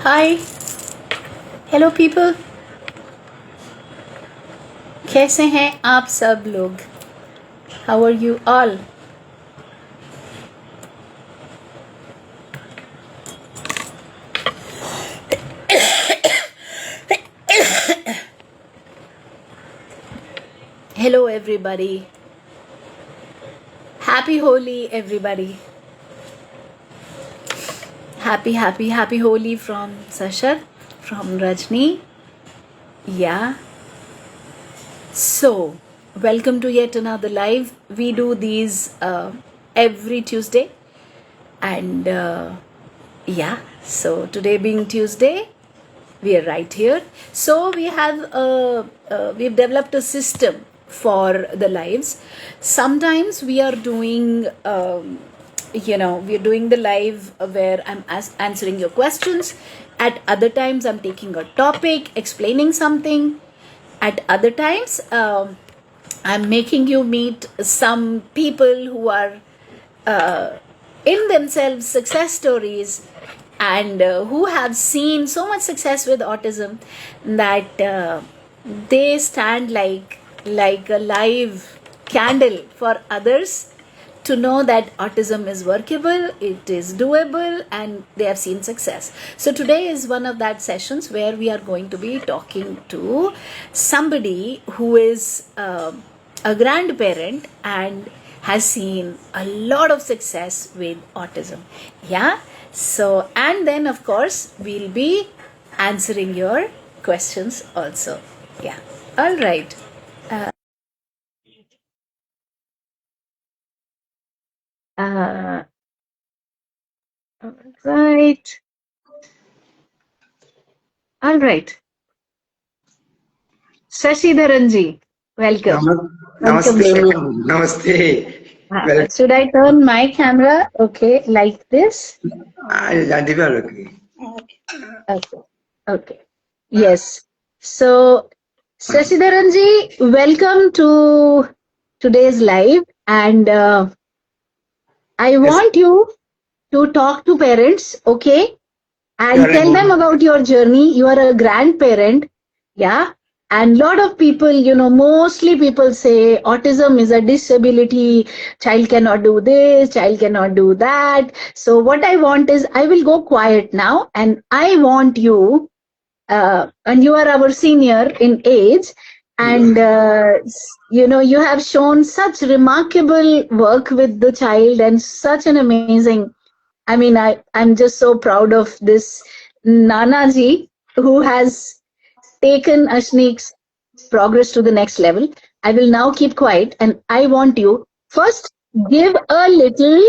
Hi hello people, कैसे हैं आप सब लोग? How are you all? Hello everybody, happy Holi everybody. Happy Holi from Sashar, from Rajni. Yeah. So, welcome to yet another live. We do these every Tuesday, and yeah. So today being Tuesday, we are right here. So we've developed a system for the lives. Sometimes we are doing we're doing the live where I'm answering your questions. At other times I'm taking a topic, explaining something. At other times I'm making you meet some people who are in themselves success stories, and who have seen so much success with autism that they stand like a live candle for others to know that autism is workable, it is doable, and they have seen success. So today is one of that sessions where we are going to be talking to somebody who is a grandparent and has seen a lot of success with autism. Yeah. So, and then of course we'll be answering your questions also. Yeah. All right. Right. All right. Shashidharan ji, welcome. Welcome, Namaste, sir. ma'am. Namaste. Well, Should I turn my camera? Okay, like this? I'll develop. Okay. Okay. Yes. So, Shashidharan ji, welcome to today's live. And I Yes, want you to talk to parents, okay? And surely, tell them ma'am. about your journey. You are a grandparent, yeah. And lot of people, mostly people say autism is a disability, child cannot do this, child cannot do that. So what I want is, I will go quiet now, and I want you, and you are our senior in age, and you have shown such remarkable work with the child, and such an amazing, I mean, I'm just so proud of this Nanaji, who has taken Ashnik's progress to the next level. I will now keep quiet, and I want you first give a little,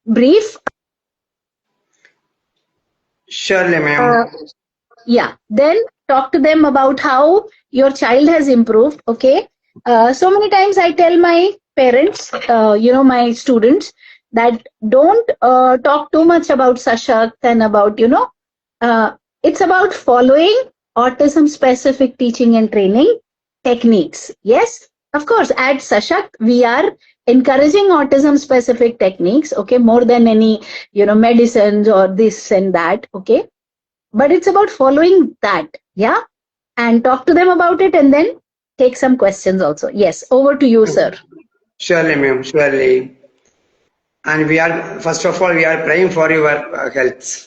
brief. Surely, Uh, ma'am. yeah, then talk to them about how your child has improved. Okay. So many times I tell my parents, my students, that don't talk too much about Sashakt and about, uh, it's about following autism specific teaching and training techniques. Yes, of course, at Sashakt, we are encouraging autism specific techniques, okay, more than any, medicines or this and that, okay. But it's about following that, yeah, and talk to them about it, and then take some questions also. Yes, over to you, sir. Surely, ma'am. Surely. And we are, first of all, we are praying for your health.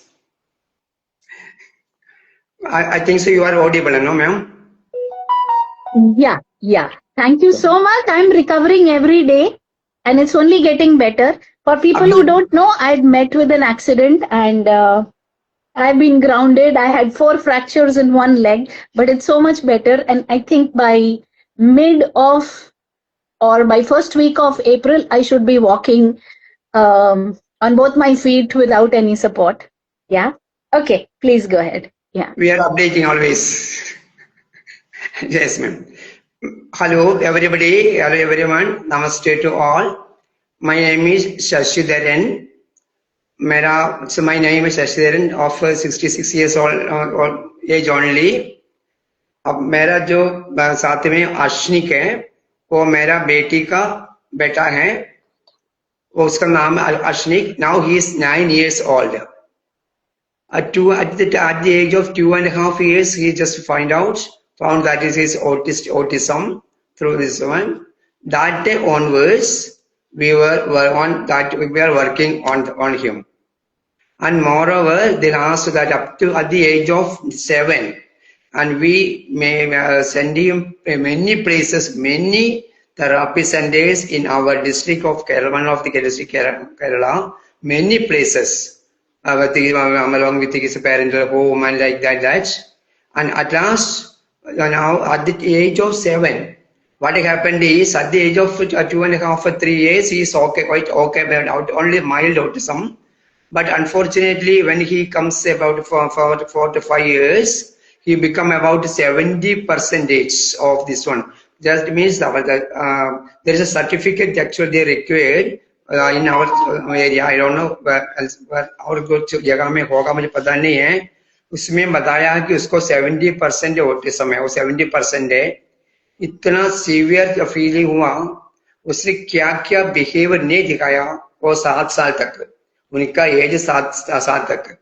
I think so. You are audible, no, ma'am? Yeah, thank you so much. I'm recovering every day, and it's only getting better. For people who don't know, I'd met with an accident, and I've been grounded. I had 4 fractures in one leg, but it's so much better. And I think by mid of, or by first week of April, I should be walking on both my feet without any support. Yeah. Okay. Please go ahead. Yeah. We are updating always. Yes, ma'am. Hello, everybody. Hello, everyone. Namaste to all. My name is Shashidharan. My name is Shashidharan, of 66 years old age only. अब मेरा जो साथ में आशनिक है वो मेरा बेटी का बेटा है उसका नाम Ashnik. Now he is 9 years old. At the age of 2.5 years, he just found that is his autism through this one. That day onwards, we were working on him. And moreover, they asked that up to at the age of 7, and we may send him many places, many therapy centers in our district of Kerala, one of the district Kerala, many places. Along with his parental home and like that. And at last, now at the age of 7, what happened is at the age of 2.5 or 3 years, he is okay, quite okay, but only mild autism. But unfortunately, when he comes about 4 to 5 years, he become about 70% of this one. That means there is a certificate actually required in our area. I don't know where और कुछ जगह में होगा मुझे पता नहीं है. उसमें बताया कि उसको 70% ऑटिज्म है, वो 70% है. इतना सीवियर फीलिंग हुआ, उसने क्या क्या बिहेवियर नहीं दिखाया वो 7 साल तक, उनका एज 7 साल तक.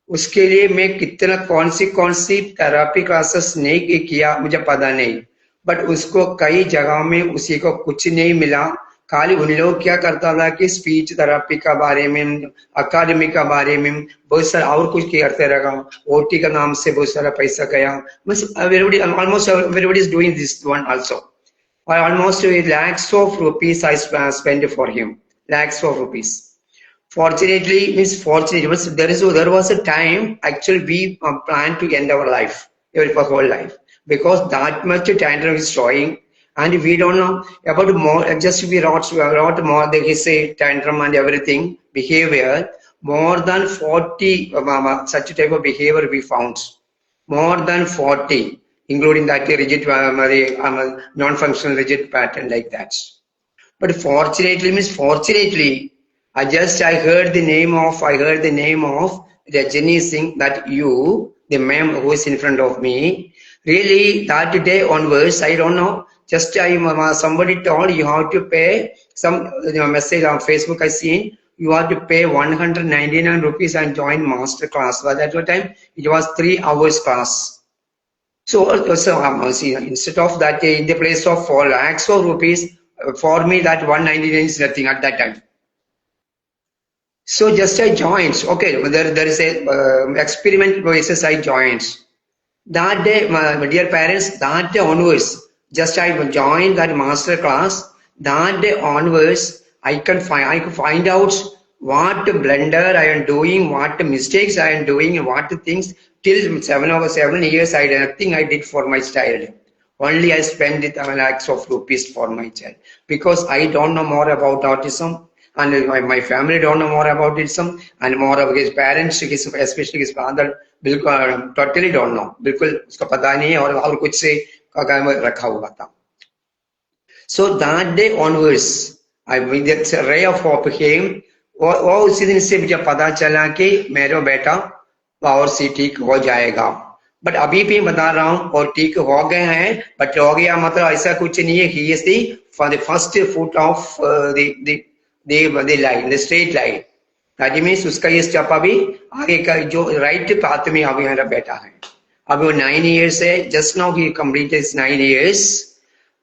उसके लिए मैं कितना कौन सी थेरापी क्लासेस नहीं किया मुझे पता नहीं, बट उसको कई जगह में उसी को कुछ नहीं मिला. खाली उन लोग क्या करता था कि स्पीच थेरापी का बारे में, अकादमी का बारे में बहुत सारा और कुछ करते रहा. ओटी का नाम से बहुत सारा पैसा गया. Almost everybody is doing this one also. Almost lakhs of rupees I spent for him. Lakhs of rupees. Fortunately, there was a time actually we planned to end our life, our whole life, because that much tantrum is showing, and we don't know about more. Just we wrote more than he say tantrum and everything behavior. More than 40 such type of behavior we found. More than 40, including that rigid, non-functional rigid pattern like that. But fortunately, I heard the name of Rajini Singh, that you, the ma'am who is in front of me. Really, that day onwards, I don't know, just somebody told you have to pay some message on Facebook I seen, you have to pay 199 rupees and join master class. But at that time, it was 3 hours class. So instead of that, in the place of 4 lakhs of rupees, for me that 199 is nothing at that time. So just I joined. Okay, there is a experiment basis I joined. That day, my dear parents, that day onwards, just I joined that master class. That day onwards, I could find out what blunder I am doing, what mistakes I am doing, what things. Till 7 years, I did nothing I did for my child. Only I spent lakhs of rupees for my child, because I don't know more about autism. And my family don't know more about autism, and more of his parents, especially his father, totally don't know. बिल्कुल उसका पता नहीं है और कुछ से रखा हुआ था. So that day onwards, that's a ray of hope came. वो उसी दिन से मुझे पता चला कि मेरा बेटा और सी ठीक हो जाएगा. बट अभी भी बता रहा हूँ, और ठीक हो गए हैं, बट हो गया मतलब ऐसा कुछ नहीं है. He is the first foot of the line, the straight line. That means उसका ये स्टेप अभी आगे का जो राइट पाथ में अभी मेरा बेटा है. अभी वो 9 years है. Just now he completed 9 years.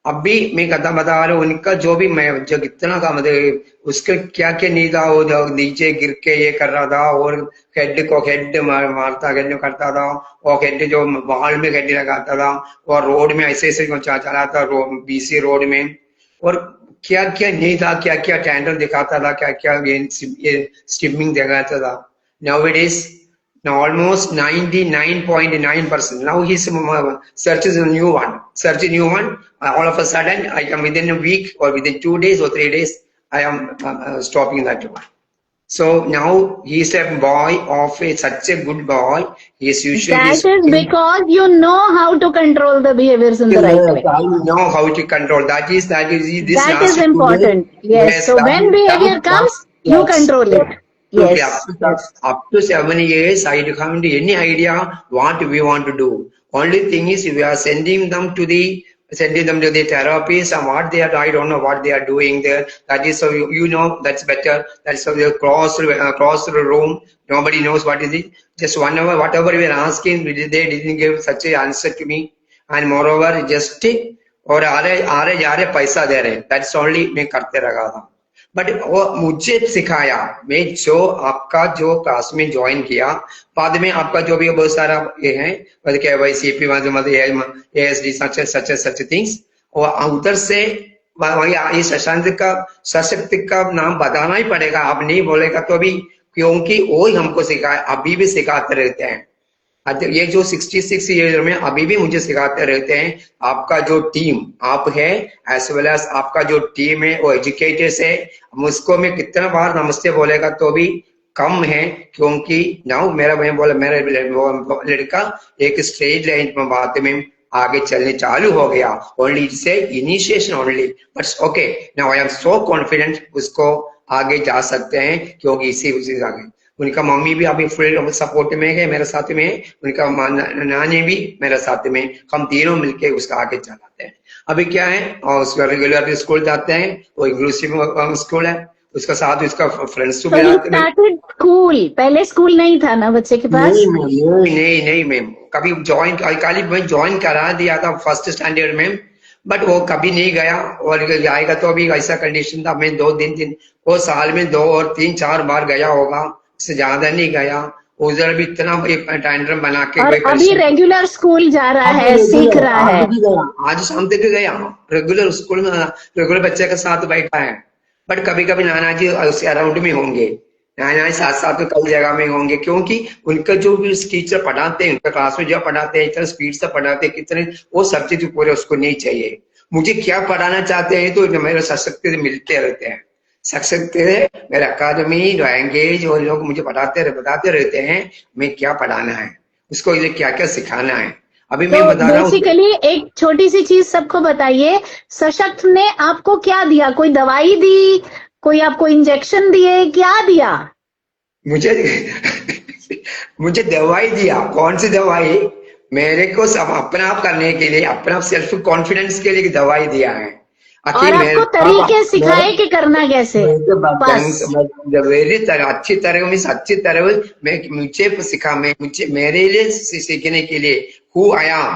अभी मैं कथा बता रहा हूँ, उनका जो भी मैं जो कितना का मतलब उसका क्या क्या नहीं था. वो नीचे गिर के ये कर रहा था, और हेड मारता हेड करता था, और हेड जो वॉल में हेड लगाता था, और रोड में ऐसे ऐसे चला था, बीसी रोड में, और क्या क्या नहीं था, क्या क्या टैंडल दिखाता था, क्या क्या स्टिमिंग दिखाता था. Nowadays, now almost 99.9%. Now he searches a new one. Search a new one. All of a sudden, I am within a week or within 2 days or 3 days, I am stopping that one. So now he is a boy of such a good boy. He is usually. That is because you know how to control the behaviors in the right way. I know how to control. That is important. Yes. So when behavior comes, you control it. Yes. Up to 7 years, I don't have any idea what we want to do. Only thing is we are sending them to the sending them to the therapists and what they are, I don't know what they are doing there. That is, so you know, that's better. That's so they're close to the room. Nobody knows what is it. Just 1 hour, whatever we were asking, they didn't give such an answer to me. And moreover, just और आ रहे पैसा दे रहे. That's only मैं करते रहा था. But वो मुझे सिखाया, मैं जो आपका जो क्लास में ज्वाइन किया, बाद में आपका जो भी बहुत सारा ये है KYCP ASD सच थिंग्स, और उधर से ये शशांक का सशक्त का नाम बताना ही पड़ेगा, आप नहीं बोलेगा तो भी, क्योंकि वो ही हमको सिखाया, अभी भी सिखाते रहते हैं. ये जो 66 ईयर में अभी भी मुझे सिखाते रहते हैं. आपका जो टीम आप है एज वेल एज आपका जो टीम है वो एजुकेटर्स है. मुझको मैं कितना बार नमस्ते बोलेगा तो भी कम है, क्योंकि नाउ मेरा लड़का एक स्ट्रेट लाइन में बात में आगे चलने चालू हो गया. Only say initiation only, but okay now I am so confident उसको आगे जा सकते हैं, क्योंकि इसी आगे उनका मम्मी भी अभी फुल सपोर्ट में है मेरे साथ में, उनका नानी भी मेरे साथ में, हम तीनों मिलके उसका आगे चलाते हैं. अभी क्या है, और उसका रेगुलर स्कूल जाते हैं, वो इंक्लूसिव स्कूल है, उसका साथ उसका फ्रेंड्स भी आते हैं. स्कूल पहले स्कूल नहीं था ना बच्चे के पास? नहीं मैम, कभी ज्वाइन करा दिया था फर्स्ट स्टैंडर्ड में, बट वो कभी नहीं गया, और जाएगा तो अभी ऐसा कंडीशन था. मैं 2 वो साल में 2 और 3-4 बार गया होगा, से ज्यादा नहीं गया. उधर भी इतना टैंड्रम बना के और अभी रेगुलर स्कूल जा रहा है, सीख रहा है. आज शाम तक गया रेगुलर स्कूल में, रेगुलर बच्चे के साथ बैठा है. बट कभी कभी नाना जी उसके अराउंड में होंगे, नाना जी साथ में कई जगह में होंगे, क्योंकि उनका जो भी टीचर पढ़ाते हैं, उनका क्लास में जो पढ़ाते हैं इतना स्पीड से पढ़ाते हैं, कितने वो सब्जेक्ट पूरे उसको नहीं चाहिए. मुझे क्या पढ़ाना चाहते हैं तो मेरे सशक्त मिलते रहते हैं, सशक्त मेरे अकादमी लैंग्वेज और लोग मुझे बताते रहते हैं मैं क्या पढ़ाना है, उसको क्या क्या सिखाना है. अभी मैं बता रहा हूँ. बेसिकली एक छोटी सी चीज सबको बताइए, सशक्त ने आपको क्या दिया? कोई दवाई दी, कोई आपको इंजेक्शन दिए, क्या दिया? मुझे दवाई दिया. कौन सी दवाई? मेरे को सब अपना आप करने के लिए, अपना सेल्फ कॉन्फिडेंस के लिए दवाई दिया है. और आपको तरीके सिखाए कि करना कैसे? अच्छी तरह मुझे सिखा, मुझे मेरे लिए सीखने के लिए who I am,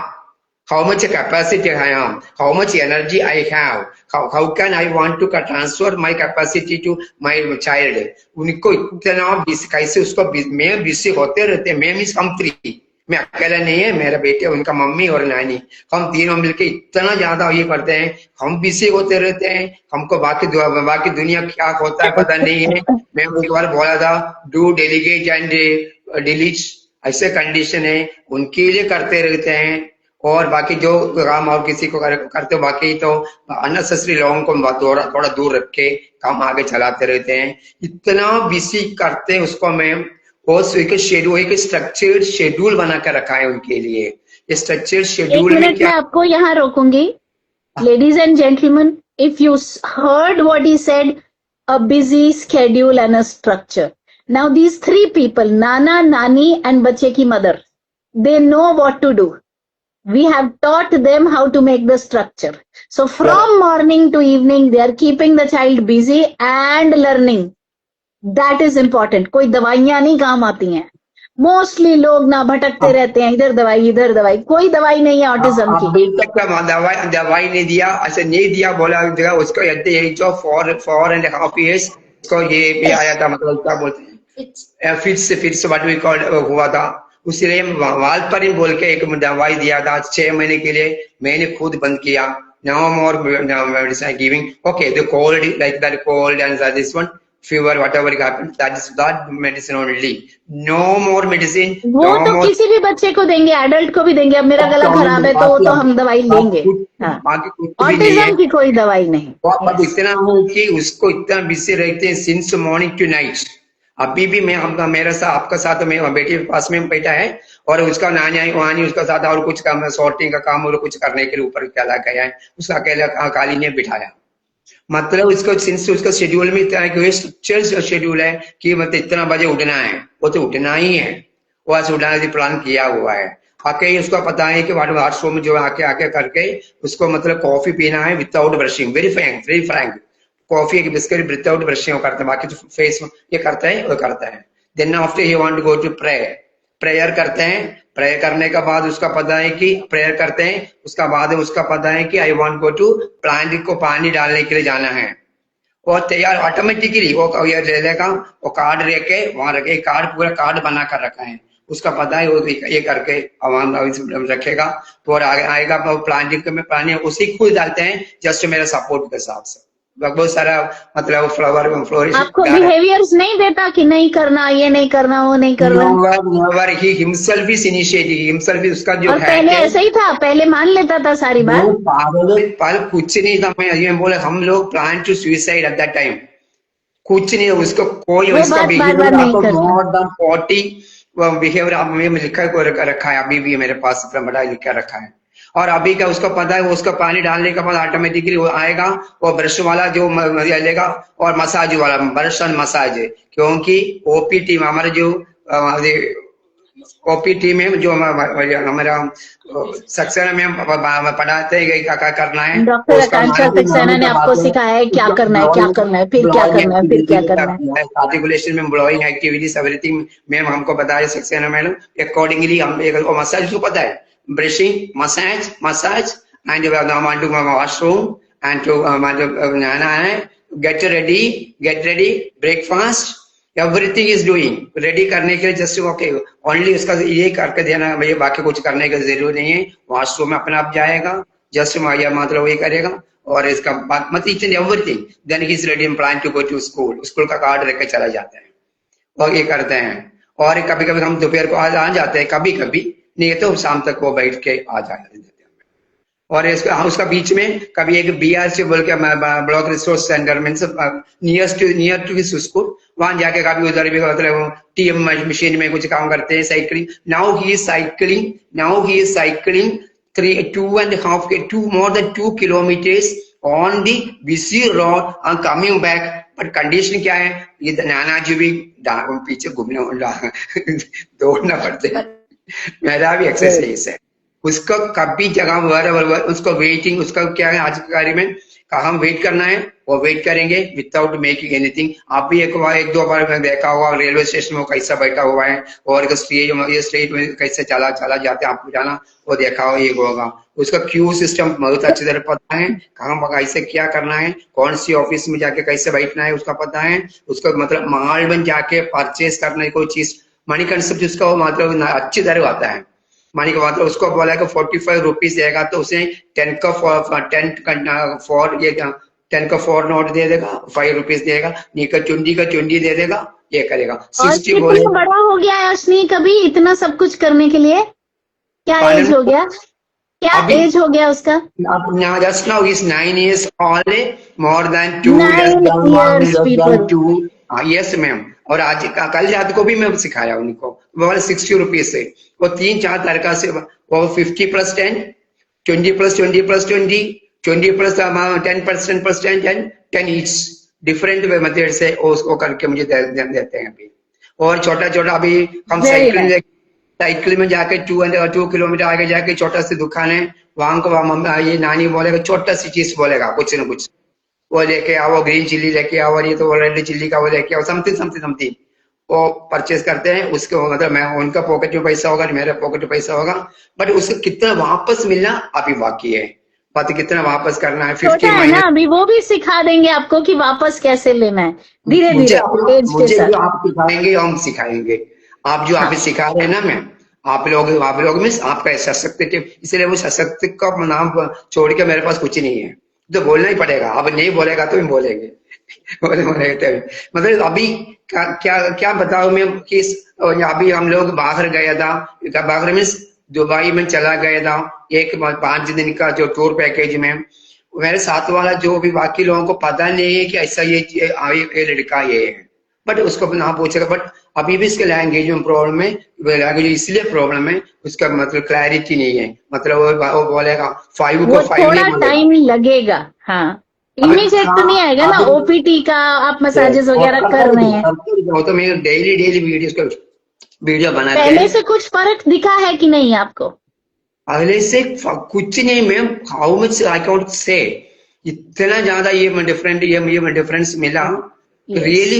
how much capacity I am, how much energy I have, how can I want to transfer my capacity to my child. उनको इतना कैसे उसको मैं बिजी होते रहते, मैं मिस हम 3, मैं अकेला नहीं है, मेरा बेटे, उनका मम्मी और नानी, हम तीनों मिलके इतना ज्यादा ये करते हैं, हम बिजी होते रहते हैं. हमको बाकी दुनिया क्या होता है पता नहीं है. मैं एक बार बोला था डू डेलीगेट एंड डिलीट, ऐसे कंडीशन है, उनके लिए करते रहते हैं. और बाकी जो काम और किसी को करते हो, बाकी तो अननेसेसरी लोगों को थोड़ा दूर रख के काम आगे चलाते रहते हैं. इतना बिजी करते हैं उसको मैं, और एक शेड्यूल, एक स्ट्रक्चर्ड शेड्यूल बना कर रखा है उनके लिए. ये स्ट्रक्चर्ड शेड्यूल में क्या, मैं आपको यहाँ रोकूंगी. Ladies and gentleman, if you heard what he said, a busy schedule and a structure. Now these 3 people, नाना, नानी एंड बच्चे की मदर, they know what to do. We have taught them how to make the structure. So from morning to evening, they are keeping the child busy and learning. That is important. कोई दवाइयां नहीं काम आती हैं. Mostly लोग ना भटकते रहते हैं, इधर दवाई इधर दवाई. कोई दवाई नहीं है ऑटिज्म की. अभी तक दवाई नहीं दिया, ऐसे नहीं दिया, बोला उसको at the age of 4.5 years उसको ये भी आया था, मतलब क्या बोलते हैं, फिट्स व्हाट वी कॉल्ड हुआ था. उसलिए वालपरिन बोल के एक दवाई दिया था 6 महीने के लिए, मैंने खुद बंद किया. No more medicine giving. Okay, the cold, like that cold and this one, fever, whatever it happens, that is that medicine only. No more medicine. वो no तो more... किसी भी बच्चे को देंगे, एडल्ट को भी देंगे. अब मेरा गला खराब है तो हम दवाई लेंगे. ऑटिज्म की कोई दवाई नहीं. इतना हो कि उसको इतना बिजी रहते हैं सिंस मॉर्निंग टू नाइट. अभी भी मैं आपका साथ में बेटी के पास में बैठा है, और उसका नानी उसका साथ और कुछ काम, सॉर्टिंग का काम और कुछ करने के लिए ऊपर चला गया है. उसका अकेला काली ने बिठाया. मतलब उसका शेड्यूल में इतना है कि स्ट्रक्चर शेड्यूल है कि मतलब इतना बजे उठना है, वो तो उठना ही है, वो आज उठाने की प्लान किया हुआ है. आके उसको पता है कि वॉशरूम जो आके आके करके उसको मतलब कॉफी पीना है without brushing, very Frank. Coffee एक बिस्किट विदाउट ब्रशिंग वो करता है, बाकी जो फेस ये करता है वो करता है। Then after he want to go to prayer करते हैं। प्रेयर करने के बाद उसका पता है कि प्रेयर करते हैं, उसका बाद उसका पता है कि I want go to plant को पानी डालने के लिए जाना है। वो तैयार ऑटोमेटिकली वो ये ले लेगा, वो कार्ड लेके वहां रखे, कार्ड पूरा कार्ड बना कर रखा है, उसका पता है वो ये करके वहां रखेगा। तो और आगे आएगा प्लांटिंग में पानी उसी खुद डालते हैं जस्ट मेरा सपोर्ट के हिसाब से। बहुत सारा मतलब फ्लोरिश आपको बिहेवियर्स नहीं देता कि नहीं करना, ये नहीं करना, वो नहीं करना? Never he himself is initiative, himself उसका जो और है पहले ऐसा ही था, पहले मान लेता था सारी बात। पागल कुछ नहीं था। मैं ये बोले हम लोग plan to suicide at that time, कुछ नहीं उसको कोई वो उसका बात बार बार बिहेवियर नहीं आपको करता। मोर देन 40 बिहेवियर आप में लिखा को रखा है, अभी भी मेरे पास इतना बड़ा लिखा रखा है। और अभी का उसको पता है, वो उसका पानी डालने के बाद ऑटोमेटिकली वो आएगा, वो ब्रश वाला जो लेगा और मसाज वाला ब्रश और मसाज, क्योंकि ओपीटी में हमारे जो ओपीटी में जो हमारा सक्सेना में पढ़ाते हैं क्या करना है। डॉक्टर आकांक्षा सक्सेना ने आपको सिखाया है क्या करना है, क्या करना है, फिर क्या करना है, फिर क्या करना है। आर्टिकुलेशन में ब्लोइंग एक्टिविटीज एवरीथिंग मैम हमको बताया सक्सेना मैडम, अकॉर्डिंगली हम मसाज को पता है, brushing massage and want to washroom and to नहाना है, get ready breakfast, everything is doing ready करने के लिए जस्ट ओके ओनली उसका ये करके देना भैया, बाकी कुछ करने की जरूरत नहीं है। वॉशरूम में अपने आप जाएगा, जस्ट मतलब वही करेगा और इसका मतलब each and everything, then he is ready plan to go to school का कार्ड लेकर चला जाता है और ये करते हैं। और कभी कभी हम दोपहर को आ जाते हैं, कभी कभी नहीं तो शाम तक वो बैठ के आ जाते हैं। और इसका उसका बीच में कभी एक BRC बोल के block resource centre means near to school, वहां जाके कभी उधर भी मतलब TM मशीन में कुछ काम करते हैं, cycling. Now he is cycling 2 more than 2 kilometers on the busy road and coming back। But condition क्या है, ये नाना जी भी पीछे घूमने दौड़ना पड़ते है, मेरा भी एक्सरसाइज है। उसको कभी जगह उसको वेटिंग, उसका क्या है आज के कार्य में कहा हम वेट करना है, वो वेट करेंगे विदाउट मेकिंग एनीथिंग। आप भी एक दो बार में देखा होगा रेलवे स्टेशन में कैसा बैठा हुआ है और स्ट्रेट में कैसे चला जाते हैं, आपको जाना वो देखा हो, ये होगा उसका क्यू सिस्टम बहुत अच्छी तरह पता है, कहाँ कैसे क्या करना है, कौन सी ऑफिस में जाके कैसे बैठना है उसका पता है, उसका मतलब मॉल में जाके परचेज करने कोई चीज मनी कंसेप्ट उसका मतलब अच्छी तरह आता है। मनी का मतलब उसको बोला कि 45 रुपीज देगा तो उसे 10 का 4 नोट दे देगा, 5 रुपीज देगा, नहीं का 20 दे देगा, ये करेगा। और 60 बोले बड़ा हो गया है अश्नी कभी इतना सब कुछ करने के लिए? क्या एज हो गया, क्या एज हो गया उसका? Now just now he's 9 years only, more than 2 9 years people। Yes ma'am. और आज कल रात को भी मैं सिखाया उनको, वो 60 रुपीज से वो 3-4 तरीका से वो 50 + 10, 20 + 20 + 20, 20 + 10% एंड 10 ईच डिफरेंट मेथड से उसको करके मुझे देते हैं अभी। और छोटा अभी हम साइकिल में जाके 2 किलोमीटर आगे जाके छोटा सी दुकान है, वहां को ये नानी बोलेगा छोटा सी चीज बोलेगा कुछ न कुछ, वो लेके आओ, ग्रीन चिल्ली लेके आओ, और ये तो रेड चिल्ली का वो लेके आओ, समथिंग वो परचेज करते हैं। उसके मतलब मैं उनका पॉकेट में पैसा होगा, मेरे पॉकेट में पैसा होगा, बट उसको कितना वापस मिलना अभी बाकी है, बात कितना वापस करना है। 50 है ना, अभी वो भी सिखा देंगे आपको कि वापस कैसे लेना है धीरे धीरे एज के साथ। जो आप सिखाएंगे हम सिखाएंगे, आप जो आप सिखा रहे हैं ना मैम, आप लोग में आपका सशक्त, इसलिए वो सशक्त का नाम छोड़ के मेरे पास कुछ नहीं है, तो बोलना ही पड़ेगा। अब नहीं बोलेगा तो हम बोलेंगे मतलब अभी क्या बताऊं मैं कि अभी हम लोग बाहर गया था, बाहर मीन्स दुबई में चला गया था, एक 5 दिन का जो टूर पैकेज में। मेरे साथ वाला जो भी बाकी लोगों को पता नहीं है कि ऐसा ये लड़का ये है, बट उसको ना पूछेगा। बट अभी भी इसके लैंग्वेज में प्रॉब्लम है, लैंग्वेज इसलिए प्रॉब्लम है, उसका मतलब क्लैरिटी नहीं है, मतलब वो बोलेगा 5 को 5 थोड़ा टाइम लगेगा। हाँ, इमीडिएट तो नहीं आएगा ना। OPT का आप मसाजेस वगैरह कर रहे हैं, वो तो मैं डेली वीडियो बनाते हैं। पहले से कुछ फर्क दिखा है कि नहीं आपको? अगले से कुछ नहीं ma'am, how much I can't say, इतना ज्यादा ये डिफरेंस मिला, Yes. Really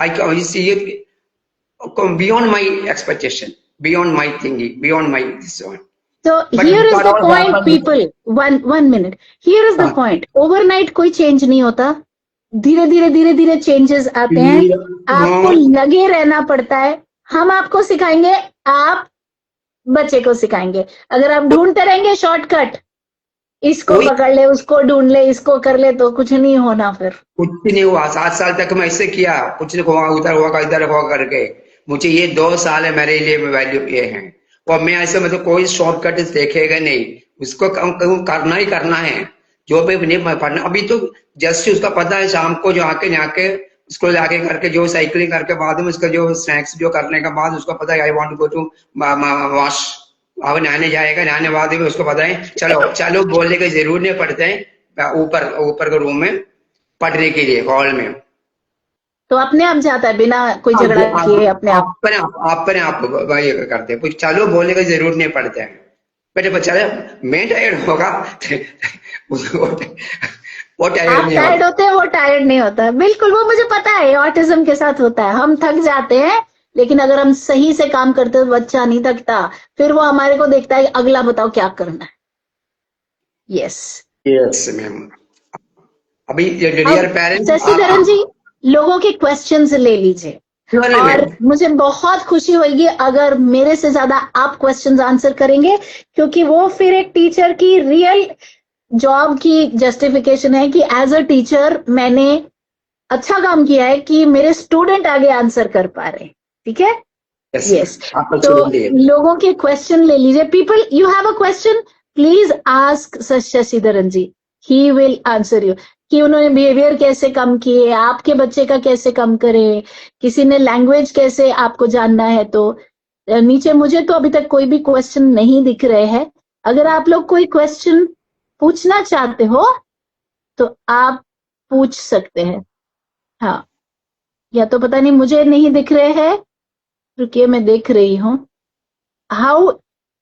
I see it beyond my expectation, beyond my thinking, beyond my this one. So But here is what the all point, happened? people. One minute. Here is the point. Overnight कोई change नहीं होता. धीरे धीरे changes आते हैं. आपको लगे रहना पड़ता है. हम आपको सिखाएंगे, आप बच्चे को सिखाएंगे. अगर आप ढूंढते रहेंगे शॉर्टकट, इसको पकड़ ले, उसको ढूंढ ले, इसको कर ले, तो कुछ नहीं होना. फिर कुछ नहीं हुआ. 7 साल तक मैं ऐसे किया, कुछ नहीं हुआ, उधर हुआ इधर हुआ करके. मुझे ये 2 साल है मेरे लिए वैल्यू ये है. और मैं ऐसे मतलब कोई शॉर्टकट देखेगा नहीं, उसको करना ही करना है. जो भी नहीं पढ़ना, अभी तो जस्ट उसका पता है शाम को जो आके उसको लाके करके जो साइकिलिंग करके बाद में उसका जो स्नैक्स जो करने के बाद उसको पता है I want to go to wash. अब नहाने जाएगा, नहाने बाद में उसको पता है चलो बोलने की जरूर नहीं पड़ते हैं ऊपर के रूम में पढ़ने के लिए हॉल में. तो अपने आप जाता है बिना कोई झगड़ा किए, अपने आप वही करते हैं. चलो बोलने की जरूरत नहीं पड़ता है. बेटे चलो मैं टायर्ड होगा वो टायर्ड नहीं होते हैं, वो टायर्ड नहीं होता. बिल्कुल, वो मुझे पता है, ऑटिज्म के साथ होता है. हम थक जाते हैं, लेकिन अगर हम सही से काम करते हैं तो बच्चा नहीं थकता. फिर वो हमारे को देखता है, अगला बताओ क्या करना है. Yes ma'am. अभी डियर पेरेंट्स, शशिधरन जी, लोगों के क्वेश्चंस ले लीजिए. और मुझे बहुत खुशी होगी अगर मेरे से ज्यादा आप क्वेश्चंस आंसर करेंगे, क्योंकि वो फिर एक टीचर की रियल जॉब की जस्टिफिकेशन है कि एज अ टीचर मैंने अच्छा काम किया है कि मेरे स्टूडेंट आगे आंसर कर पा रहे हैं. ठीक है? यस. तो लोगों के क्वेश्चन ले लीजिए. People, you have a question, please ask Shashidharan ji. He will answer you. कि उन्होंने बिहेवियर कैसे कम किए, आपके बच्चे का कैसे कम करे, किसी ने लैंग्वेज कैसे आपको जानना है. तो नीचे मुझे तो अभी तक कोई भी क्वेश्चन नहीं दिख रहे हैं. अगर आप लोग कोई क्वेश्चन पूछना चाहते हो तो आप पूछ सकते हैं. हाँ, या तो पता नहीं मुझे नहीं दिख रहे हैं. रुकिए, मैं देख रही हूँ. How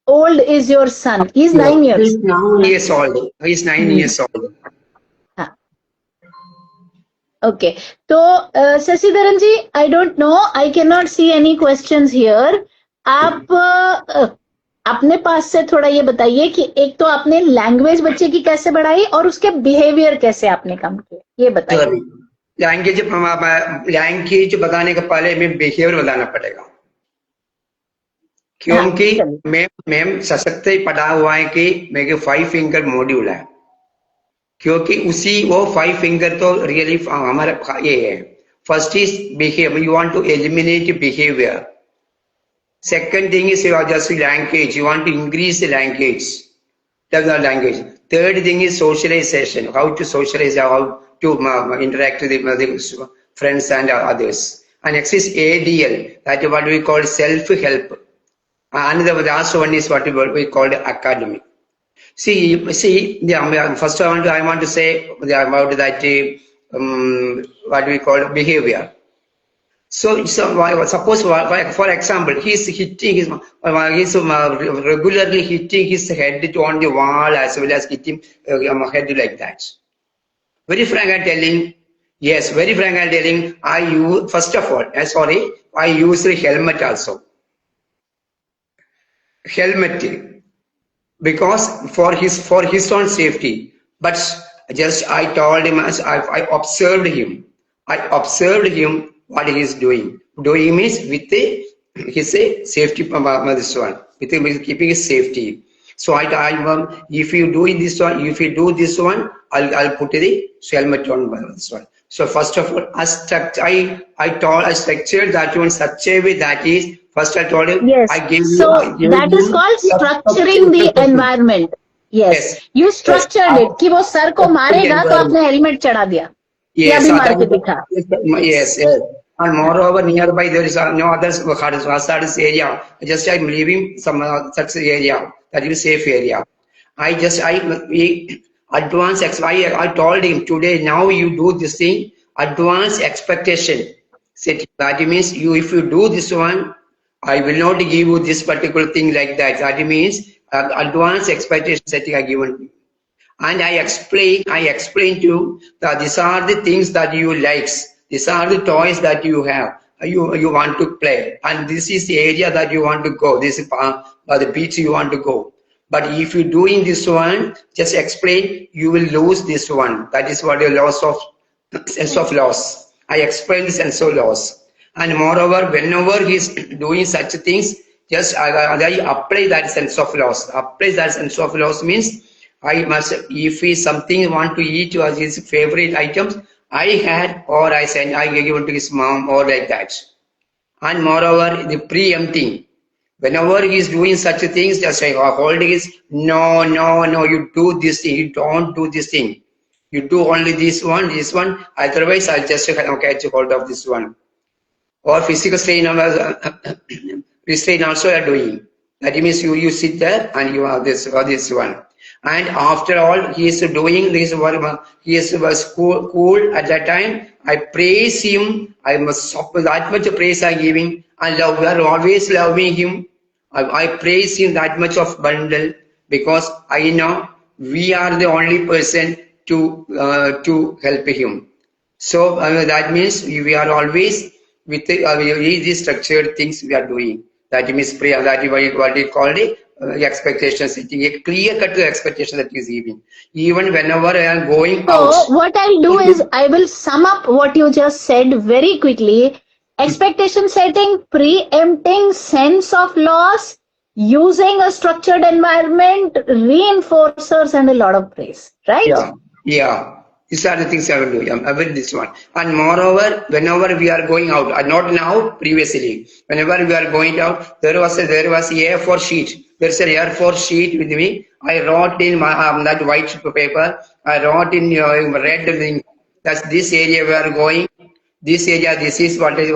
old is your son? He is 9 years. He's 9 years old. He's 9 years old. Okay. तो Shashidharan ji, I don't know, I can not see any questions here. आप अपने पास से थोड़ा ये बताइए कि एक तो आपने लैंग्वेज बच्चे की कैसे बढ़ाई और उसके बिहेवियर कैसे आपने कम किए, ये बताइए. लैंग्वेज बताने के पहले मैं बिहेवियर बताना पड़ेगा, क्योंकि मैम सशक्त ही पढ़ा हुआ है कि मेरे 5 फिंगर मॉड्यूल है, क्योंकि उसी वो 5 फिंगर तो रियली हमारा ये है. First is behaviour, you want to eliminate behaviour. Second thing is just language, you want to increase the language. Third thing is socialization, how to socialize, how to interact with the friends and others. And next is ADL, that is what we call self-help. And the last one is what we call academic. See, first I want to say about that what we call behavior. So suppose for example, he's hitting he's regularly hitting his head on the wall as well as hitting head like that. Very frank I'm telling, yes, very frank I'm telling, I use, first of all, I use the helmet also. Helmet, because for his own safety. But just I told him, as I observed him what he is doing. Doing means with his safety, this one, with keeping his safety. So I if you do this one, I'll put the helmet on this one. So first of all, I structured that one such a way that is, first I told him, yes. I gave so that is called structuring the environment. Yes. You structured it कि वो sir को मारेगा तो आपने helmet चढ़ा दिया. Yes, yes. And moreover, nearby there is no other hazardous area. Just I'm leaving some such area that is safe area. I told him today, now you do this thing, advanced expectation. That means if you do this one, I will not give you this particular thing like that. That means advanced expectation setting I given. And I explain to you that these are the things that you likes. These are the toys that you have. You want to play, and this is the area that you want to go. This is the beach you want to go. But if you doing this one, just explain, you will lose this one. That is what the loss of sense of loss. I explain the sense of loss. And moreover, whenever he is doing such things, just I apply that sense of loss. Apply that sense of loss means I must, if he something want to eat or his favorite items, I had or I send, I give it to his mom or like that. And moreover, the preempting. Whenever he is doing such things, just like holding his, no, you do this thing, you don't do this thing. You do only this one, otherwise I'll just catch hold of this one. Or physical strain, restraint also are doing. That means you sit there and you have this or this one. And after all, he is doing this, he was cool at that time. I praise him. I must that much praise I giving. And love, we are always loving him. I praise him that much of bundle because I know we are the only person to help him. So that means we are always with these structured things we are doing. That means prayer. That is what we call it. Expectation setting, a clear cut expectation that is giving. Even whenever I am going out. So what I'll do is I will sum up what you just said very quickly. Expectation setting, preempting sense of loss, using a structured environment, reinforcers, and a lot of praise. Right? Yeah. These are the things I will do. I will do this one. And moreover, whenever we are going out, not now, previously, whenever we are going out, there was A4 sheet. There's an A4 sheet with me. I wrote in my that white paper. I wrote in red thing. That's this area we are going. This area, this is what is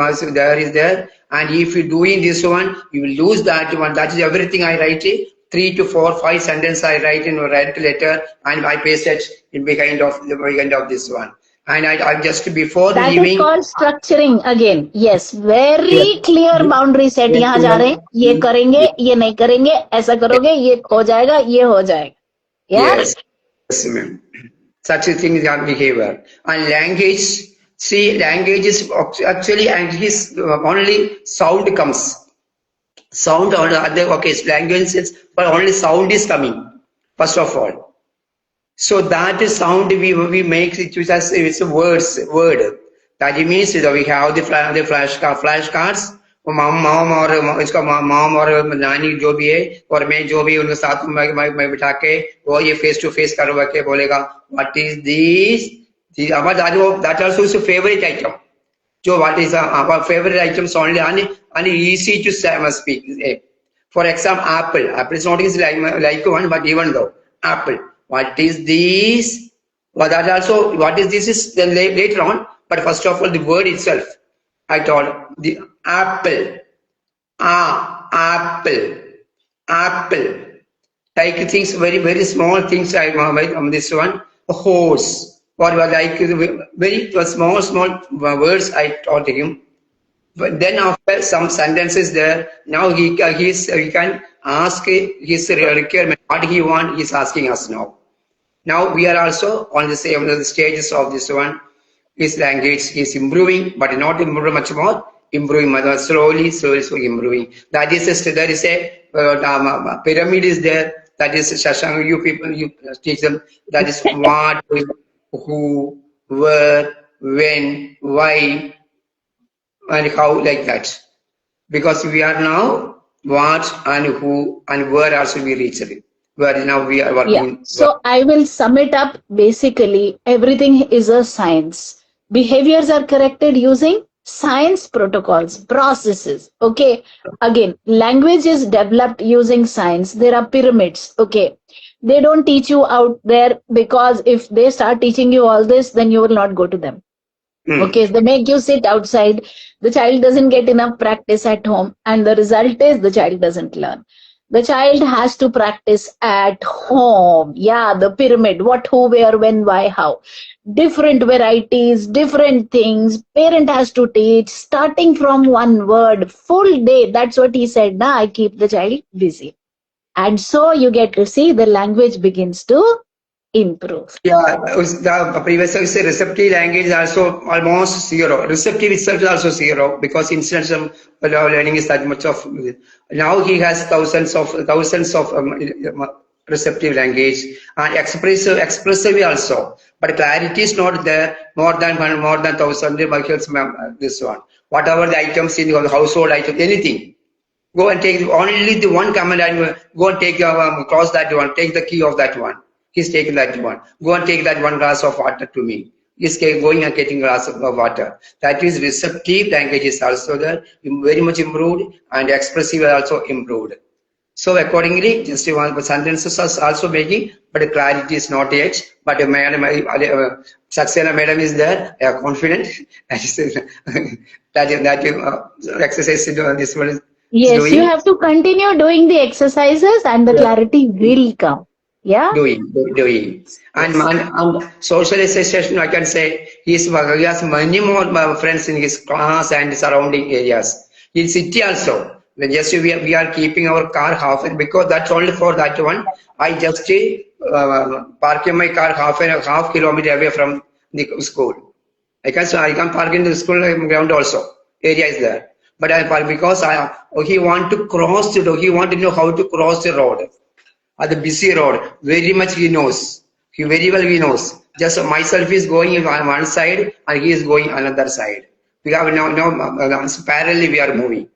there. And if you doing this one, you will lose that one. That is everything I write it. 3 to 4, 5 sentences I write in a red letter and I paste it in behind of this one. And I just before that leaving. That is called structuring again. Yes, very clear boundary set. यहाँ जा रहे हैं, ये करेंगे, ये नहीं करेंगे, ऐसा करोगे, ये हो जाएगा, ये हो जाएगा. Yes, ma'am. Such a thing is our behavior. And language, see, language is actually, and his only sound comes. Sound or other, okay, language is, but only sound is coming, first of all. So that is sound we make it as it's a word. That means that we have the flashcards. Mom और इसका mom और नानी जो भी है और मैं जो भी उनके साथ मैं बिठा के वो ये फेस टू फेस करवा के बोलेगा what is this that also is a favorite item. So what is our favorite items only and easy to speak. For example, apple. Apple is not like one, but even though apple. What is this? Well, that also what is this is then later on. But first of all, the word itself. I told the apple. Apple. Like things very small things. I this one horse. Or like very small words I taught him. But then after some sentences there, now he can ask his requirement, what he want, he's asking us now. Now we are also on the same the stages of this one. His language is improving, but not improving much more. Improving slowly improving. That is there is a pyramid is there. That is Shashank. You people, you teach them. That is what, who, where, when, why, and how, like that. Because we are now what and who and where also we reach it. Where now we are working. Yeah. So I will sum it up. Basically, everything is a science. Behaviors are corrected using science protocols, processes. Okay. Again, language is developed using science. There are pyramids. Okay. They don't teach you out there because if they start teaching you all this, then you will not go to them. Okay, they make you sit outside. The child doesn't get enough practice at home, and the result is the child doesn't learn. The child has to practice at home. Yeah, the pyramid, what, who, where, when, why, how. Different varieties, different things. Parent has to teach, starting from one word, full day. That's what he said. Nah, I keep the child busy. And so you get to see the language begins to improve. Yeah, the previous receptive language is also almost zero. Receptive itself is also zero because instance of learning is that much of. Now he has thousands of receptive language and expressive also, but clarity is not there. More than thousand. This one, whatever the items in the household item, anything. Go and take only the one command and go and take cross that one, take the key of that one. He's taking that one. Go and take that one glass of water to me. He's going and getting glass of water. That is receptive language is also there, very much improved, and expressive also improved. So accordingly, just one sentences are also making, but clarity is not yet. But madam, Saxena madam is there, confident. that exercise this one is Yes, doing. you have to continue doing the exercises and the clarity will come. Yeah? Doing. And socialization, I can say, he has many more friends in his class and surrounding areas. In city also, when just we are keeping our car half, because that's only for that one. I just park in my car half kilometer away from the school. I can park in the school ground also. Area is there. But I park because he want to cross the road. He want to know how to cross the road. At the busy road, very much he knows. Very well he knows. Just myself is going on one side and he is going another side. We have now parallelly we are moving.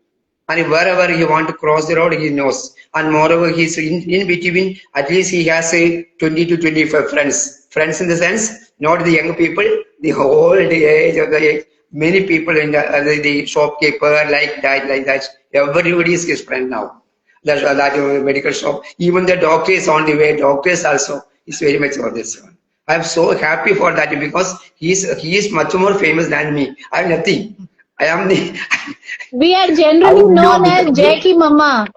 And wherever he want to cross the road, he knows. And moreover, he's in between, at least he has 20 to 25 friends. Friends in the sense, not the young people, the old age of the age. Many people in the shopkeeper, like that. Everybody is his friend now. That medical shop. Even the doctor is on the way. Doctors also is very much for this one. I am so happy for that because he is much more famous than me. I am nothing. I am the. We are generally known as Jackie Mama.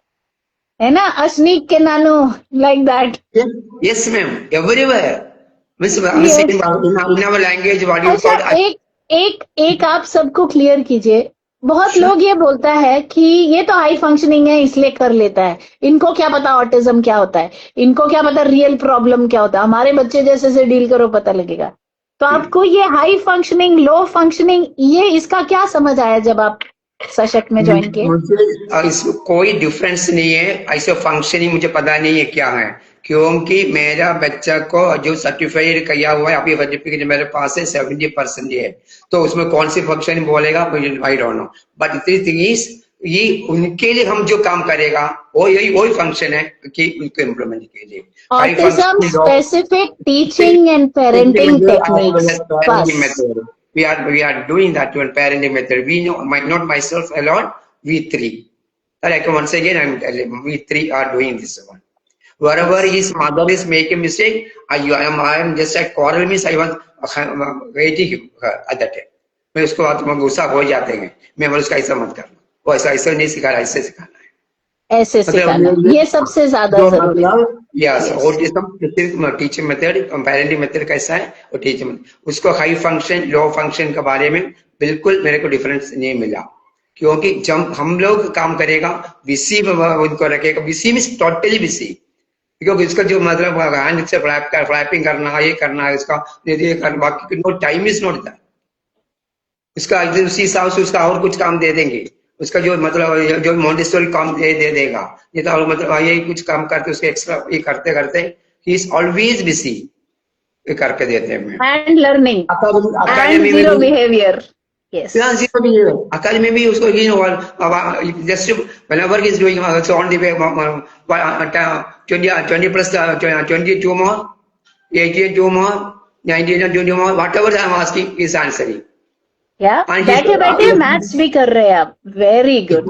है ना? Asneek के नानू, like that. Yes, ma'am. Everywhere. Miss, Yes. in our language, what you अच्छा, call. एक आप सबको clear कीजिए. बहुत लोग ये बोलता है कि ये तो हाई फंक्शनिंग है इसलिए कर लेता है. इनको क्या पता ऑटिज्म क्या होता है, इनको क्या पता रियल प्रॉब्लम क्या होता है. हमारे बच्चे जैसे से डील करो पता लगेगा. तो आपको ये हाई फंक्शनिंग, लो फंक्शनिंग, ये इसका क्या समझ आया जब आप सशक्त में ज्वाइन किए? मुझे इसमें कोई डिफरेंस नहीं है. ऐसे फंक्शनिंग मुझे पता नहीं है क्या है, क्योंकि मेरा बच्चा को जो सर्टिफाइड किया हुआ है अभी सर्टिफिकेट मेरे पास है 70% है. तो उसमें कौन सी फंक्शन बोलेगा आई don't no. But thing is ये उनके लिए हम जो काम करेगा वही फंक्शन है कि उनको इम्प्लीमेंट के लिए. Autism specific teaching and parenting techniques. We are doing that one parenting method. We know, not myself alone, we three. Like once again, we three are doing this one. Wherever his mother is making mistake, I am just like quarrel means I was waiting at that time. मैं उसको बात में गुस्सा हो जाते हैं. मैं उसका ऐसा मत करना, वो ऐसा नहीं सिखा, ऐसे सिखाना है. ऐसे सिखाना, ये सबसे ज्यादा जरूरी है. Yes, autism teaching method, parenting method कैसा है और teaching उसको हाई फंक्शन लो फंक्शन के बारे में बिल्कुल मेरे को डिफरेंस नहीं मिला, क्योंकि जब हम लोग काम करेगा बिजी में उनको रखेगा. बिजी में टोटली बिजी, क्योंकि इसका जो मतलब हैंड से फ्लैपिंग करना, ये करना है इसका, बाकी no time is not that. उसका उसी हिसाब से उसका और कुछ काम दे देंगे. उसका जो मतलब जो मॉन्टेसोरी काम दे देगा, ये तो मतलब ये कुछ काम करके उसके एक्स्ट्रा ये करते करते ही इज ऑलवेज बिजी करके देते हैं. And learning and zero behaviour. Yes. Academy में भी उसको just whenever he is doing so on the way 20 plus 22 more, 82 more, 19 more, whatever I am asking is answering. Yeah, बैठे maths भी कर रहे हैं आप. Very good.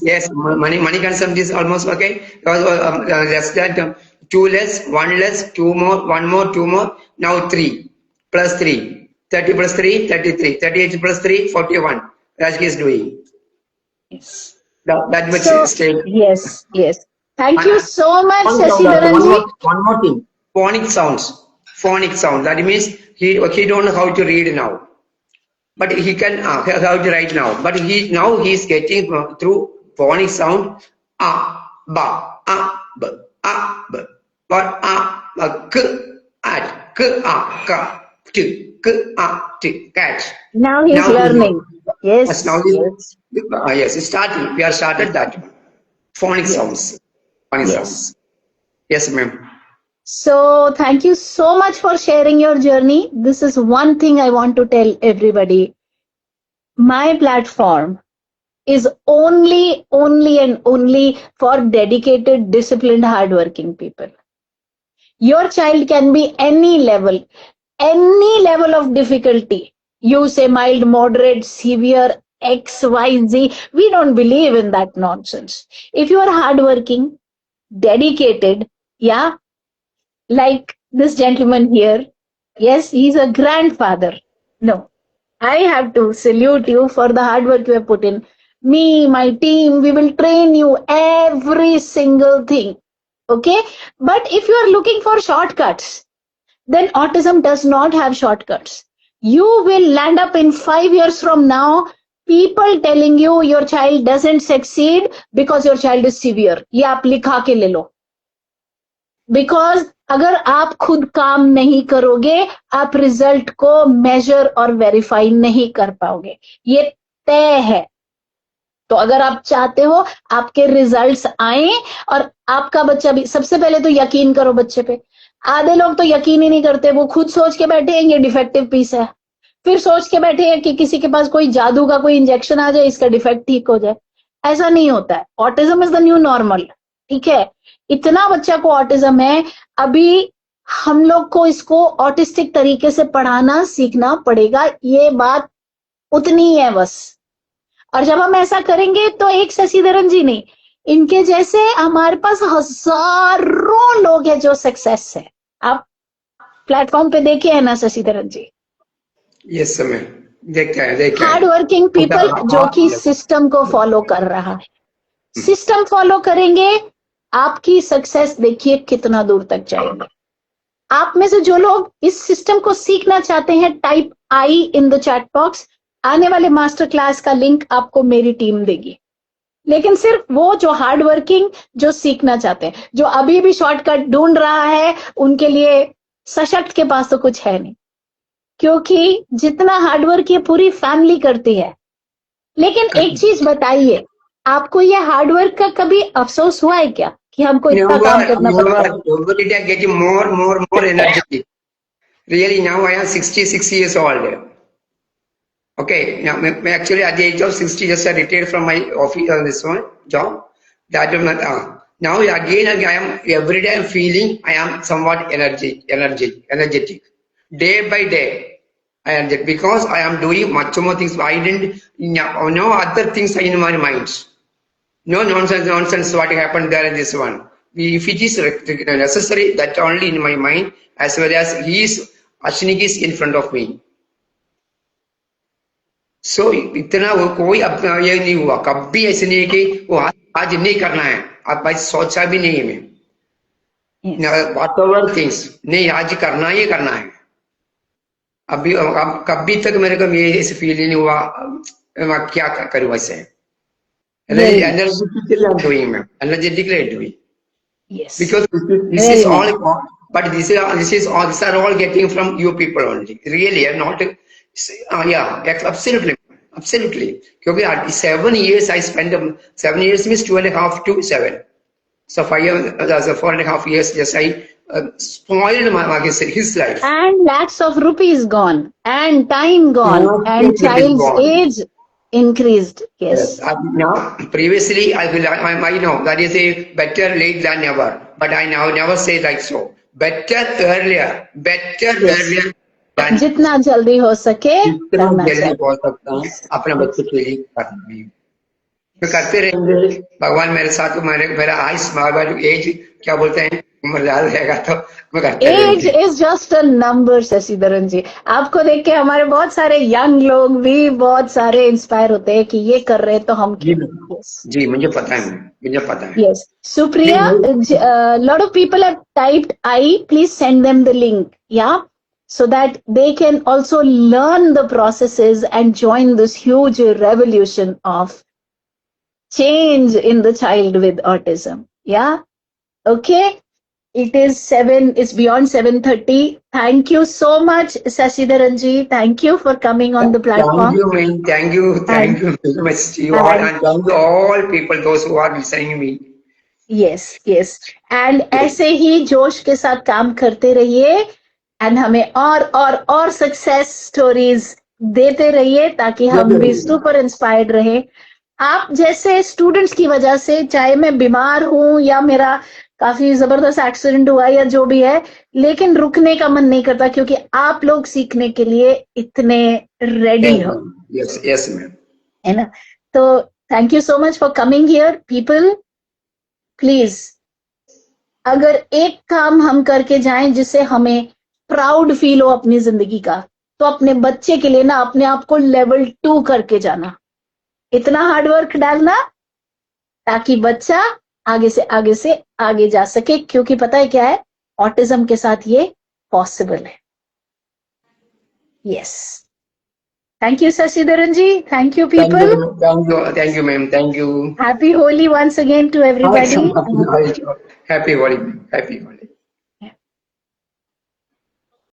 Yes, money consumption is almost okay. Less than 2 less, 1 less, 2 more, 1 more, 2 more. Now 3 plus 3, 30 plus 3, 33, 38 plus 3, 41. Rajki is doing. Yes. That much state. Yes. Thank you so much, Shashidharan. One more thing. Phonic sounds. That means he don't know how to read now. But he can how to write now. But he is getting through phonic sound ba b, a, b, or a, k, at, k, a, ka, t, k, a, t, cat. Now he's Now, learning. yes, now, Yes, yes, yes, it's starting. We are started that one. Phonic yes, sounds. Phonic yes. sounds. Yes, ma'am. So thank you so much for sharing your journey. This is one thing I want to tell everybody. My platform is only and only for dedicated, disciplined, hardworking people. Your child can be any level of difficulty. You say mild, moderate, severe, X, Y, Z. We don't believe in that nonsense. If you are hardworking, dedicated, yeah, like this gentleman here, yes, he's a grandfather. No, I have to salute you for the hard work you have put in. Me, my team, we will train you every single thing. Okay? But if you are looking for shortcuts, then autism does not have shortcuts. You will land up in 5 years from now, people telling you your child doesn't succeed because your child is severe. ये आप लिखा के ले लो. Because अगर आप खुद काम नहीं करोगे आप रिजल्ट को मेजर और वेरीफाई नहीं कर पाओगे. ये तय है. तो अगर आप चाहते हो आपके रिजल्ट्स आए और आपका बच्चा भी, सबसे पहले तो यकीन करो बच्चे पे. आधे लोग तो यकीन ही नहीं करते, वो खुद सोच के बैठे हैं ये डिफेक्टिव पीस है, फिर सोच के बैठे हैं कि किसी के पास कोई जादू का कोई इंजेक्शन आ जाए इसका डिफेक्ट ठीक हो जाए. ऐसा नहीं होता है. Autism is the new normal. ठीक है, इतना बच्चा को ऑटिज्म है, अभी हम लोग को इसको ऑटिस्टिक तरीके से पढ़ाना सीखना पड़ेगा. ये बात उतनी है बस. और जब हम ऐसा करेंगे तो एक शशिधरन जी नहीं, इनके जैसे हमारे पास हजारों लोग हैं जो सक्सेस है. आप प्लेटफॉर्म पे देखे हैं ना शशिधरन जी. यस मैम, देखा है. हार्ड वर्किंग पीपल जो कि सिस्टम को फॉलो कर रहा है. सिस्टम फॉलो करेंगे, आपकी सक्सेस देखिए कितना दूर तक जाएंगे. आप में से जो लोग इस सिस्टम को सीखना चाहते हैं, type I in the chat box. आने वाले मास्टर क्लास का लिंक आपको मेरी टीम देगी. लेकिन सिर्फ वो जो हार्ड वर्किंग, जो सीखना चाहते हैं, जो अभी भी शॉर्टकट ढूंढ रहा है, उनके लिए सशक्त के पास तो कुछ है नहीं. क्योंकि जितना हार्डवर्क ये पूरी फैमिली करती है. लेकिन एक चीज बताइए, आपको ये हार्डवर्क का कभी अफसोस हुआ है क्या कि हमको इतना काम करना पड़ता है? Nobody are getting more energy. Really, now I am 66 years old. Okay, now actually at the age of 60, just I retired from my office on this one job. That now again I am every day I'm feeling I am somewhat energetic. Day by day, because I am doing much more things. I didn't no other things in my mind. No nonsense. What happened there in this one? If it is necessary, that only in my mind, as well as Ashnik is in front of me. So इतना वो कोई अपना ये नहीं हुआ कभी. ऐसे नहीं है कि वो आज नहीं करना है, आप भाई सोचा भी नहीं है. whatever things नहीं आज करना ही करना है. अभी कभी तक मेरे को ये ऐसे फील नहीं हुआ मैं क्या करूँ ऐसे. Energetically I'm doing, ma'am. Energetically I'm doing. Yes. Because this is all, but these are all getting from you people only. Really, not. Yeah, absolutely. Because 7 years I spent. 7 years means 2.5 to 7. So 5 years, 4.5 years. Just I spoiled his life. And lakhs of rupees gone, and time gone, and child's age increased. Yes. Now, previously, I know that is a better late than never. But I now never say like so. Better earlier. Than जितना जल्दी हो सके जितना जल्दी हो सकता हूँ अपने बच्चे के लिए करना है. मैं करते रहेंगे. भगवान मेरे साथ मेरा आयुष एज क्या बोलते हैं उम्र ज्यादा रहेगा तो मैं करते रहेंगे. Age is just a number. Shashidharan ji, आपको देख के हमारे बहुत सारे यंग लोग भी बहुत सारे इंस्पायर होते हैं कि ये कर रहे हैं तो हम जी मुझे पता है. Yes. Supriya, lot of people have typed I. Please send them the link. Yeah. So that they can also learn the processes and join this huge revolution of change in the child with autism. Yeah. Okay. It is 7, it's beyond 7:30. Thank you so much, Sashidharan ji. Thank you for coming on the Thank platform. you, man. Thank you And, very much to you all, and and thank you all people, those who are listening me. yes, yes. And ऐसे ही जोश के साथ काम करते रहिए and हमें और success stories देते रहिए ताकि हम भी सुपर इंस्पायर्ड रहे. आप जैसे स्टूडेंट्स की वजह से, चाहे मैं बीमार हूं या मेरा काफी जबरदस्त एक्सीडेंट हुआ या जो भी है, लेकिन रुकने का मन नहीं करता क्योंकि आप लोग सीखने के लिए इतने रेडी हो. Yes, yes, ma'am. है ना? तो thank you so much for coming here. People, please, अगर एक काम हम करके जाएं जिससे हमें प्राउड फील हो अपनी जिंदगी का, तो अपने बच्चे के लिए ना अपने आप को लेवल 2 करके जाना. इतना हार्डवर्क डालना ताकि बच्चा आगे से आगे जा सके, क्योंकि पता है क्या है, ऑटिज्म के साथ ये पॉसिबल है. Yes. Thank you Sashidharan ji. Thank you people. Thank you, ma'am. Thank you. Happy Holi once again to everybody. Happy Holi, ma'am. Happy Holi.